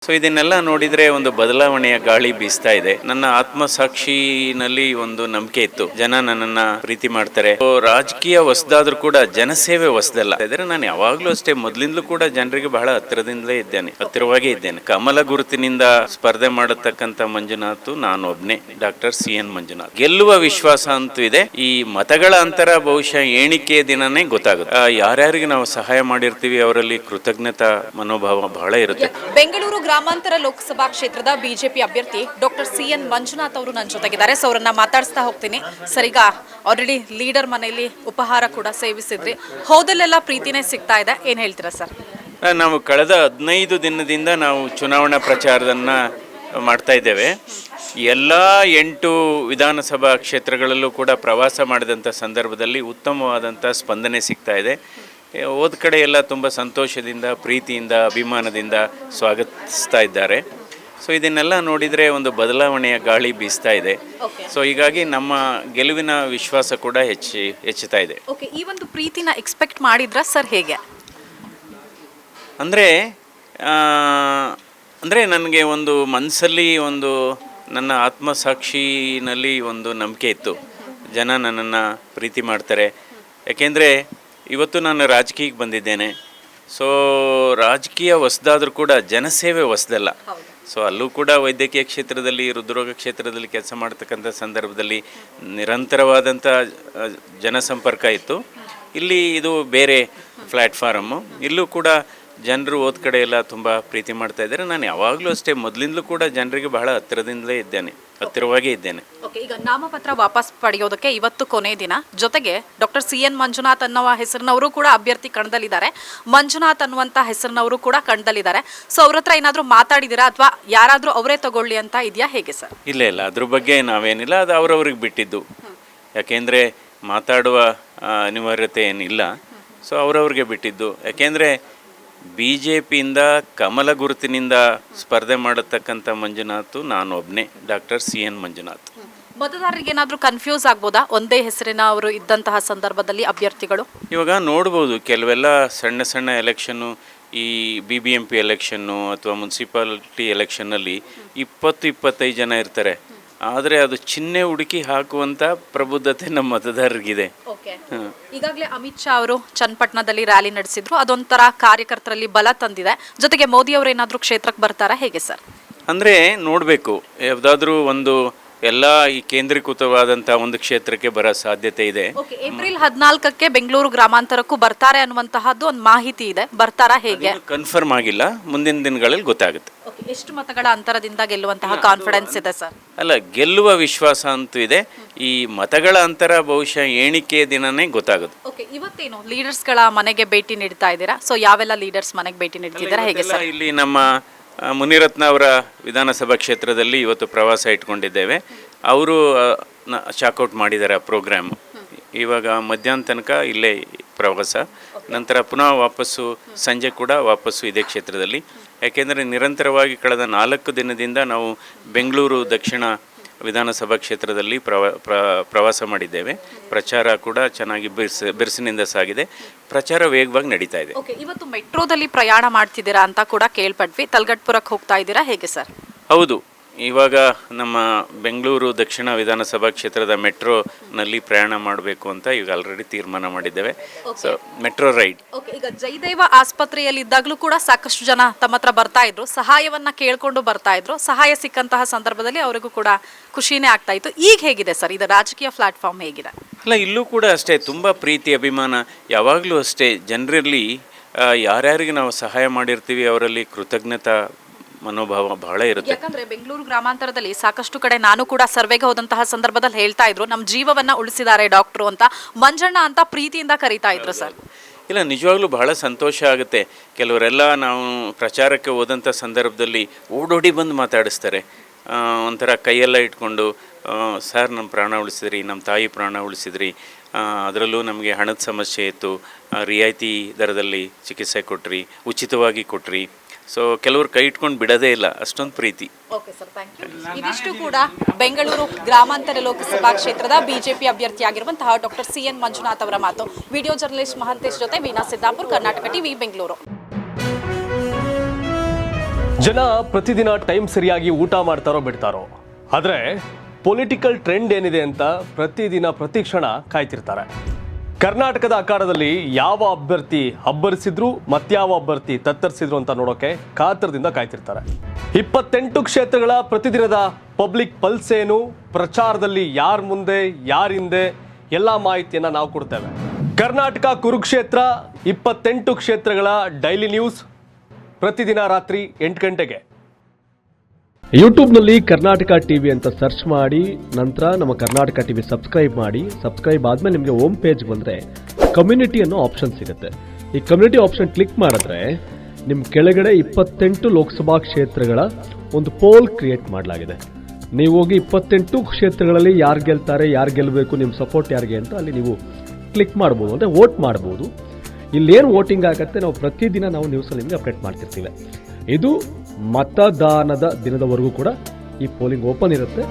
So ಇದನ್ನೆಲ್ಲ ನೋಡಿದ್ರೆ ಒಂದು ಬದಲಾವಣೆಯ ಗಾಳಿ ಬೀಸ್ತಾ ಇದೆ. ನನ್ನ ಆತ್ಮಸಾಕ್ಷಿನಲ್ಲಿ ಒಂದು ನಂಬಿಕೆ ಇತ್ತು, ಜನ ನನ್ನನ್ನ ಪ್ರೀತಿ ಮಾಡ್ತಾರೆ. ರಾಜಕೀಯ ಹೊಸದಾದ್ರೂ ಕೂಡ ಜನಸೇವೆ ಹೊಸದಲ್ಲ. ಇದ್ರೆ ನಾನು ಯಾವಾಗ್ಲೂ ಅಷ್ಟೇ ಮೊದಲಿಂದಲೂ ಕೂಡ ಜನರಿಗೆ ಬಹಳ ಹತ್ತಿರದಿಂದಲೇ ಇದ್ದೇನೆ, ಹತ್ತಿರವಾಗೇ ಇದ್ದೇನೆ. ಕಮಲ ಗುರುತಿನಿಂದ ಸ್ಪರ್ಧೆ ಮಾಡತಕ್ಕಂತ ಮಂಜುನಾಥ್ ನಾನು ಒಬ್ನೇ, ಡಾಕ್ಟರ್ CN ಮಂಜುನಾಥ್. ಗೆಲ್ಲುವ ವಿಶ್ವಾಸ ಅಂತೂ ಇದೆ. ಈ ಮತಗಳ ಅಂತರ ಬಹುಶಃ ಎಣಿಕೆ ದಿನನೇ ಗೊತ್ತಾಗುತ್ತೆ. ಯಾರ್ಯಾರಿಗೆ ನಾವು ಸಹಾಯ ಮಾಡಿರ್ತೀವಿ ಅವರಲ್ಲಿ ಕೃತಜ್ಞತಾ ಮನೋಭಾವ ಬಹಳ ಇರುತ್ತೆ. ಬೆಂಗಳೂರು ಗ್ರಾಮಾಂತರ ಲೋಕಸಭಾ ಕ್ಷೇತ್ರದ ಬಿಜೆಪಿ ಅಭ್ಯರ್ಥಿ ಡಾಕ್ಟರ್ CN ಮಂಜುನಾಥ್ ಅವರು ನನ್ನ ಜೊತೆಗಿದ್ದಾರೆ. ಸೊ ಅವರನ್ನ ಮಾತಾಡಿಸ್ತಾ ಹೋಗ್ತೀನಿ. ಸರ್, ಈಗ ಆಲ್ರೆಡಿ ಲೀಡರ್ ಮನೆಯಲ್ಲಿ ಉಪಹಾರ ಕೂಡ ಸೇವಿಸಿದ್ರಿ, ಹೋದಲ್ಲೆಲ್ಲ ಪ್ರೀತಿನೇ ಸಿಗ್ತಾ ಇದೆ, ಏನ್ ಹೇಳ್ತೀರಾ ಸರ್? ನಾವು ಕಳೆದ 15 ದಿನದಿಂದ ನಾವು ಚುನಾವಣಾ ಪ್ರಚಾರದನ್ನ ಮಾಡ್ತಾ ಇದ್ದೇವೆ. ಎಲ್ಲ 8 ವಿಧಾನಸಭಾ ಕ್ಷೇತ್ರಗಳಲ್ಲೂ ಕೂಡ ಪ್ರವಾಸ ಮಾಡಿದಂಥ ಸಂದರ್ಭದಲ್ಲಿ ಉತ್ತಮವಾದಂಥ ಸ್ಪಂದನೆ ಸಿಗ್ತಾ ಇದೆ. ಹೋದ ಕಡೆ ಎಲ್ಲ ತುಂಬ ಸಂತೋಷದಿಂದ, ಪ್ರೀತಿಯಿಂದ, ಅಭಿಮಾನದಿಂದ ಸ್ವಾಗತಿಸ್ತಾ ಇದ್ದಾರೆ. ಸೊ ಇದನ್ನೆಲ್ಲ ನೋಡಿದರೆ ಒಂದು ಬದಲಾವಣೆಯ ಗಾಳಿ ಬೀಸ್ತಾ ಇದೆ. ಸೊ ಹೀಗಾಗಿ ನಮ್ಮ ಗೆಲುವಿನ ವಿಶ್ವಾಸ ಕೂಡ ಹೆಚ್ಚುತ್ತಾ ಇದೆ. ಓಕೆ, ಈ ಒಂದು ಪ್ರೀತಿನ ಎಕ್ಸ್ಪೆಕ್ಟ್ ಮಾಡಿದ್ರಾ ಸರ್, ಹೇಗೆ? ಅಂದರೆ ನನಗೆ ಒಂದು ಮನಸ್ಸಲ್ಲಿ ಒಂದು ನನ್ನ ಆತ್ಮಸಾಕ್ಷಿನಲ್ಲಿ ಒಂದು ನಂಬಿಕೆ ಇತ್ತು, ಜನ ನನ್ನನ್ನು ಪ್ರೀತಿ ಮಾಡ್ತಾರೆ. ಯಾಕೆಂದರೆ ಇವತ್ತು ನಾನು ರಾಜಕೀಯಕ್ಕೆ ಬಂದಿದ್ದೇನೆ. ಸೊ ರಾಜಕೀಯ ಹೊಸದಾದ್ರೂ ಕೂಡ ಜನಸೇವೆ ಹೊಸದಲ್ಲ. ಸೊ ಅಲ್ಲೂ ಕೂಡ ವೈದ್ಯಕೀಯ ಕ್ಷೇತ್ರದಲ್ಲಿ, ಹೃದ್ರೋಗ ಕ್ಷೇತ್ರದಲ್ಲಿ ಕೆಲಸ ಮಾಡ್ತಕ್ಕಂಥ ಸಂದರ್ಭದಲ್ಲಿ ನಿರಂತರವಾದಂಥ ಜನಸಂಪರ್ಕ ಇತ್ತು. ಇಲ್ಲಿ ಇದು ಬೇರೆ ಪ್ಲ್ಯಾಟ್ಫಾರಮ್ಮು. ಇಲ್ಲೂ ಕೂಡ ಜನರು ಹೋದ ಕಡೆ ಎಲ್ಲ ತುಂಬ ಪ್ರೀತಿ ಮಾಡ್ತಾ ಇದ್ದಾರೆ. ನಾನು ಯಾವಾಗಲೂ ಅಷ್ಟೇ ಮೊದಲಿಂದಲೂ ಕೂಡ ಜನರಿಗೆ ಬಹಳ ಹತ್ತಿರದಿಂದಲೇ ಇದ್ದೇನೆ, ಹತ್ತಿರವಾಗೇ ಇದ್ದೇನೆ. ಓಕೆ, ಈಗ ನಾಮಪತ್ರ ವಾಪಸ್ ಪಡೆಯೋದಕ್ಕೆ ಇವತ್ತು ಕೊನೆ ದಿನ. ಜೊತೆಗೆ ಡಾಕ್ಟರ್ CN ಮಂಜುನಾಥ್ ಅನ್ನುವ ಹೆಸರಿನವರು ಕೂಡ ಅಭ್ಯರ್ಥಿ ಕಣದಲ್ಲಿದ್ದಾರೆ, ಮಂಜುನಾಥ್ ಅನ್ನುವಂಥ ಹೆಸರಿನವರು ಕೂಡ ಕಣದಲ್ಲಿದ್ದಾರೆ. ಸೊ ಅವ್ರ ಹತ್ರ ಏನಾದರೂ ಮಾತಾಡಿದ್ದೀರಾ, ಅಥವಾ ಯಾರಾದರೂ ಅವರೇ ತಗೊಳ್ಳಿ ಅಂತ ಇದೆಯಾ, ಹೇಗೆ ಸರ್? ಇಲ್ಲ, ಅದ್ರ ಬಗ್ಗೆ ನಾವೇನಿಲ್ಲ, ಅದು ಅವ್ರವ್ರಿಗೆ ಬಿಟ್ಟಿದ್ದು. ಯಾಕೆಂದರೆ ಮಾತಾಡುವ ಅನಿವಾರ್ಯತೆ ಏನಿಲ್ಲ. ಸೊ ಅವ್ರವ್ರಿಗೆ ಬಿಟ್ಟಿದ್ದು. ಯಾಕೆಂದರೆ BJPಯಿಂದ ಕಮಲ ಗುರುತಿನಿಂದ ಸ್ಪರ್ಧೆ ಮಾಡತಕ್ಕಂಥ ಮಂಜುನಾಥ್ ನಾನು ಒಬ್ನೇ, ಡಾಕ್ಟರ್ CN ಮಂಜುನಾಥ್. ಮತದಾರರಿಗೆ ಏನಾದರೂ ಕನ್ಫ್ಯೂಸ್ ಆಗ್ಬೋದಾ ಒಂದೇ ಹೆಸರಿನ ಅವರು ಇದ್ದಂತಹ ಸಂದರ್ಭದಲ್ಲಿ ಅಭ್ಯರ್ಥಿಗಳು? ಇವಾಗ ನೋಡ್ಬೋದು, ಕೆಲವೆಲ್ಲ ಸಣ್ಣ ಸಣ್ಣ ಎಲೆಕ್ಷನ್ನು, ಈ BBMP ಎಲೆಕ್ಷನ್ನು ಅಥವಾ ಮುನ್ಸಿಪಾಲಿಟಿ ಎಲೆಕ್ಷನ್ನಲ್ಲಿ 20-25 ಜನ ಇರ್ತಾರೆ. ಆದರೆ ಅದು ಚಿಹ್ನೆ ಹುಡುಕಿ ಹಾಕುವಂಥ ಪ್ರಬುದ್ಧತೆ ನಮ್ಮ ಮತದಾರರಿಗಿದೆ. ಈಗಾಗಲೇ ಅಮಿತ್ ಶಾ ಅವರು ಚನ್ನಪಟ್ಟಣದಲ್ಲಿ ರ್ಯಾಲಿ ನಡೆಸಿದ್ರು, ಅದೊಂಥರ ಕಾರ್ಯಕರ್ತರಲ್ಲಿ ಬಲ ತಂದಿದೆ. ಜೊತೆಗೆ ಮೋದಿ ಅವರು ಏನಾದರೂ ಕ್ಷೇತ್ರಕ್ಕೆ ಬರ್ತಾರಾ, ಹೇಗೆ ಸರ್? ಅಂದರೆ ನೋಡಬೇಕು, ಯಾವುದಾದ್ರೂ ಒಂದು ಎಲ್ಲ ಈ ಕೇಂದ್ರೀಕೃತವಾದಂಥ ಒಂದು ಕ್ಷೇತ್ರಕ್ಕೆ ಬರೋ ಸಾಧ್ಯತೆ ಇದೆ. ಏಪ್ರಿಲ್ 14ಕ್ಕೆ ಬೆಂಗಳೂರು ಗ್ರಾಮಾಂತರಕ್ಕೂ ಬರ್ತಾರೆ ಅನ್ನುವಂತಹದ್ದು ಒಂದು ಮಾಹಿತಿ ಇದೆ, ಬರ್ತಾರಾ, ಹೇಗೆ? ಕನ್ಫರ್ಮ್ ಆಗಿಲ್ಲ, ಮುಂದಿನ ದಿನಗಳಲ್ಲಿ ಗೊತ್ತಾಗುತ್ತೆ. ಎಷ್ಟು ಮತಗಳ ಅಂತರದಿಂದ ಗೆಲ್ಲುವಂತಹ ಕಾನ್ಫಿಡೆನ್ಸ್ ಇದೆ ಸರ್? ಅಲ್ಲ, ಗೆಲ್ಲುವ ವಿಶ್ವಾಸ ಅಂತೂ ಇದೆ. ಈ ಮತಗಳ ಅಂತರ ಬಹುಶಃ ಎಣಿಕೆ ದಿನನೇ ಗೊತ್ತಾಗುತ್ತೆ. ಓಕೆ, ಇವತ್ತೇನು ಲೀಡರ್ಸ್ಗಳ ಮನೆಗೆ ಭೇಟಿ ನೀಡ್ತಾ ಇದ್ದೀರಾ? ಸೊ ಯಾವೆಲ್ಲ ಲೀಡರ್ಸ್ ಮನೆಗೆ ಭೇಟಿ ನೀಡ್ತಿದ್ದೀರಾ, ಹೇಗೆ ಸರ್? ಇಲ್ಲಿ ನಮ್ಮ ಮುನಿರತ್ನ ಅವರ ವಿಧಾನಸಭಾ ಕ್ಷೇತ್ರದಲ್ಲಿ ಇವತ್ತು ಪ್ರವಾಸ ಇಟ್ಕೊಂಡಿದ್ದೇವೆ. ಅವರು ಚಾಕೌಟ್ ಮಾಡಿದ್ದಾರೆ ಆ ಪ್ರೋಗ್ರಾಮು. ಇವಾಗ ಮಧ್ಯಾಹ್ನ ತನಕ ಇಲ್ಲೇ ಪ್ರವಾಸ, ನಂತರ ಪುನಃ ವಾಪಸ್ಸು ಸಂಜೆ ಕೂಡ ವಾಪಸ್ಸು ಇದೇ ಕ್ಷೇತ್ರದಲ್ಲಿ. ಯಾಕೆಂದರೆ ನಿರಂತರವಾಗಿ ಕಳೆದ 4 ದಿನದಿಂದ ನಾವು ಬೆಂಗಳೂರು ದಕ್ಷಿಣ ವಿಧಾನಸಭಾ ಕ್ಷೇತ್ರದಲ್ಲಿ ಪ್ರವಾಸ ಮಾಡಿದ್ದೇವೆ. ಪ್ರಚಾರ ಕೂಡ ಚೆನ್ನಾಗಿ ಬಿರುಸಿನಿಂದ ಸಾಗಿದೆ. ಪ್ರಚಾರ ವೇಗವಾಗಿ ನಡೀತಾ ಇದೆ. ಇವತ್ತು ಮೆಟ್ರೋದಲ್ಲಿ ಪ್ರಯಾಣ ಮಾಡ್ತಿದ್ದೀರಾ ಅಂತ ಕೂಡ ಕೇಳ್ಪಟ್ವಿ. ತಲಗಟ್ಪುರಕ್ಕೆ ಹೋಗ್ತಾ ಇದ್ದೀರಾ, ಹೇಗೆ ಸರ್? ಹೌದು, ಇವಾಗ ನಮ್ಮ ಬೆಂಗಳೂರು ದಕ್ಷಿಣ ವಿಧಾನಸಭಾ ಕ್ಷೇತ್ರದ ಮೆಟ್ರೋನಲ್ಲಿ ಪ್ರಯಾಣ ಮಾಡಬೇಕು ಅಂತ ಈಗ ಆಲ್ರೆಡಿ ತೀರ್ಮಾನ ಮಾಡಿದ್ದೇವೆ. So metro ride. ಈಗ ಜಯದೇವ ಆಸ್ಪತ್ರೆಯಲ್ಲಿ ಇದ್ದಾಗಲೂ ಕೂಡ ಸಾಕಷ್ಟು ಜನ ತಮ್ಮ ಹತ್ರ ಬರ್ತಾ ಇದ್ರು, ಸಹಾಯವನ್ನ ಕೇಳ್ಕೊಂಡು ಬರ್ತಾ ಇದ್ರು. ಸಹಾಯ ಸಿಕ್ಕಂತಹ ಸಂದರ್ಭದಲ್ಲಿ ಅವರಿಗೂ ಕೂಡ ಖುಷಿನೇ ಆಗ್ತಾ ಇತ್ತು. ಈಗ ಹೇಗಿದೆ ಸರ್, ಇದು ರಾಜಕೀಯ ಪ್ಲಾಟ್ಫಾರ್ಮ್ ಹೇಗಿದೆ? ಅಲ್ಲ, ಇಲ್ಲೂ ಕೂಡ ಅಷ್ಟೇ ತುಂಬ ಪ್ರೀತಿ, ಅಭಿಮಾನ. ಯಾವಾಗಲೂ ಅಷ್ಟೇ ಜನರಲ್ಲಿ ಯಾರ್ಯಾರಿಗೆ ನಾವು ಸಹಾಯ ಮಾಡಿರ್ತೀವಿ ಅವರಲ್ಲಿ ಕೃತಜ್ಞತಾ ಮನೋಭಾವ ಬಹಳ ಇರುತ್ತೆ. ಯಾಕಂದ್ರೆ ಬೆಂಗಳೂರು ಗ್ರಾಮಾಂತರದಲ್ಲಿ ಸಾಕಷ್ಟು ಕಡೆ ನಾನು ಕೂಡ ಸರ್ವೆಗೆ ಹೋದಂತಹ ಸಂದರ್ಭದಲ್ಲಿ ಹೇಳ್ತಾ ಇದ್ರು, ನಮ್ಮ ಜೀವವನ್ನ ಉಳಿಸಿದ್ದಾರೆ ಡಾಕ್ಟ್ರು ಅಂತ, ಮಂಜಣ್ಣ ಅಂತ ಪ್ರೀತಿಯಿಂದ ಕರೀತಾ ಇದ್ರು ಸರ್. ಇಲ್ಲ, ನಿಜವಾಗ್ಲೂ ಬಹಳ ಸಂತೋಷ ಆಗುತ್ತೆ. ಕೆಲವರೆಲ್ಲ ನಾವು ಪ್ರಚಾರಕ್ಕೆ ಹೋದಂಥ ಸಂದರ್ಭದಲ್ಲಿ ಓಡೋಡಿ ಬಂದು ಮಾತಾಡಿಸ್ತಾರೆ. ಒಂಥರ ಕೈಯೆಲ್ಲ ಇಟ್ಕೊಂಡು, ಸರ್ ನಮ್ಮ ಪ್ರಾಣ ಉಳಿಸಿದ್ರಿ, ನಮ್ಮ ತಾಯಿ ಪ್ರಾಣ ಉಳಿಸಿದ್ರಿ, ಅದರಲ್ಲೂ ನಮಗೆ ಹಣದ ಸಮಸ್ಯೆ ಇತ್ತು, ರಿಯಾಯಿತಿ ದರದಲ್ಲಿ ಚಿಕಿತ್ಸೆ ಕೊಟ್ರಿ, ಉಚಿತವಾಗಿ ಕೊಟ್ರಿ. ಸೊ ಕೆಲವರು ಕೈ ಇಟ್ಕೊಂಡು ಬಿಡೋದೇ ಇಲ್ಲ, ಅಷ್ಟೊಂದು ಪ್ರೀತಿ. Okay sir, thank you. ಇದಿಷ್ಟು ಕೂಡ ಬೆಂಗಳೂರು ಗ್ರಾಮಾಂತರ ಲೋಕಸಭಾ ಕ್ಷೇತ್ರದ ಬಿಜೆಪಿ ಅಭ್ಯರ್ಥಿಯಾಗಿರುವಂತಹ ಡಾಕ್ಟರ್ CN ಮಂಜುನಾಥ್ ಅವರ ಮಾತು. ವಿಡಿಯೋ ಜರ್ನಲಿಸ್ಟ್ ಮಹಂತೇಶ್ ಜೊತೆ ವೀಣಾ ಸಿದ್ದಾಪುರ್, ಕರ್ನಾಟಕ ಟಿವಿ, ಬೆಂಗಳೂರು. ಜನ ಪ್ರತಿದಿನ ಟೈಮ್ ಸರಿಯಾಗಿ ಊಟ ಮಾಡ್ತಾರೋ ಬಿಡ್ತಾರೋ, ಆದರೆ ಪೊಲಿಟಿಕಲ್ ಟ್ರೆಂಡ್ ಏನಿದೆ ಅಂತ ಪ್ರತಿದಿನ ಪ್ರತಿಕ್ಷಣ ಕಾಯ್ತಿರ್ತಾರೆ. ಕರ್ನಾಟಕದ ಅಖಾಡದಲ್ಲಿ ಯಾವ ಅಭ್ಯರ್ಥಿ ಅಬ್ಬರಿಸಿದ್ರು ಮತ್ಯಾವ ಅಭ್ಯರ್ಥಿ ತತ್ತರಿಸಿದ್ರು ಅಂತ ನೋಡೋಕೆ ಕಾತರದಿಂದ ಕಾಯ್ತಿರ್ತಾರೆ. 28 ಕ್ಷೇತ್ರಗಳ ಪ್ರತಿದಿನದ ಪಬ್ಲಿಕ್ ಪಲ್ಸ್ ಏನು, ಪ್ರಚಾರದಲ್ಲಿ ಯಾರ ಮುಂದೆ ಯಾರ ಹಿಂದೆ ಎಲ್ಲ ಮಾಹಿತಿಯನ್ನು ನಾವು ಕೊಡ್ತೇವೆ. ಕರ್ನಾಟಕ ಕುರುಕ್ಷೇತ್ರ 28 ಕ್ಷೇತ್ರಗಳ ಡೈಲಿ ನ್ಯೂಸ್ ಪ್ರತಿದಿನ ರಾತ್ರಿ 8 ಗಂಟೆಗೆ ಯೂಟ್ಯೂಬ್ನಲ್ಲಿ ಕರ್ನಾಟಕ ಟಿವಿ ಅಂತ ಸರ್ಚ್ ಮಾಡಿ, ನಂತರ ನಮ್ಮ ಕರ್ನಾಟಕ ಟಿವಿ ಸಬ್ಸ್ಕ್ರೈಬ್ ಮಾಡಿ. ಸಬ್ಸ್ಕ್ರೈಬ್ ಆದಮೇಲೆ ನಿಮಗೆ ಹೋಮ್ ಪೇಜ್ ಬಂದರೆ ಕಮ್ಯುನಿಟಿ ಅನ್ನೋ ಆಪ್ಷನ್ ಸಿಗುತ್ತೆ. ಈ ಕಮ್ಯುನಿಟಿ ಆಪ್ಷನ್ ಕ್ಲಿಕ್ ಮಾಡಿದ್ರೆ ನಿಮ್ಮ ಕೆಳಗಡೆ 28 ಲೋಕಸಭಾ ಕ್ಷೇತ್ರಗಳ ಒಂದು ಪೋಲ್ ಕ್ರಿಯೇಟ್ ಮಾಡಲಾಗಿದೆ. ನೀವು ಹೋಗಿ 28 ಕ್ಷೇತ್ರಗಳಲ್ಲಿ ಯಾರು ಗೆಲ್ತಾರೆ, ಯಾರು ಗೆಲ್ಲಬೇಕು, ನಿಮ್ಮ ಸಪೋರ್ಟ್ ಯಾರಿಗೆ ಅಂತ ಅಲ್ಲಿ ನೀವು ಕ್ಲಿಕ್ ಮಾಡ್ಬೋದು, ಅಂದರೆ ವೋಟ್ ಮಾಡ್ಬೋದು. ಇಲ್ಲೇನು ವೋಟಿಂಗ್ ಆಗುತ್ತೆ ನಾವು ಪ್ರತಿದಿನ ನಾವು ನ್ಯೂಸಲ್ಲಿ ನಿಮಗೆ ಅಪ್ಡೇಟ್ ಮಾಡ್ತಿರ್ತೀವಿ. ಇದು ಮತದಾನದ ದಿನದವರೆಗೂ ಕೂಡ ಈ ಪೋಲಿಂಗ್ ಓಪನ್ ಇರುತ್ತೆ.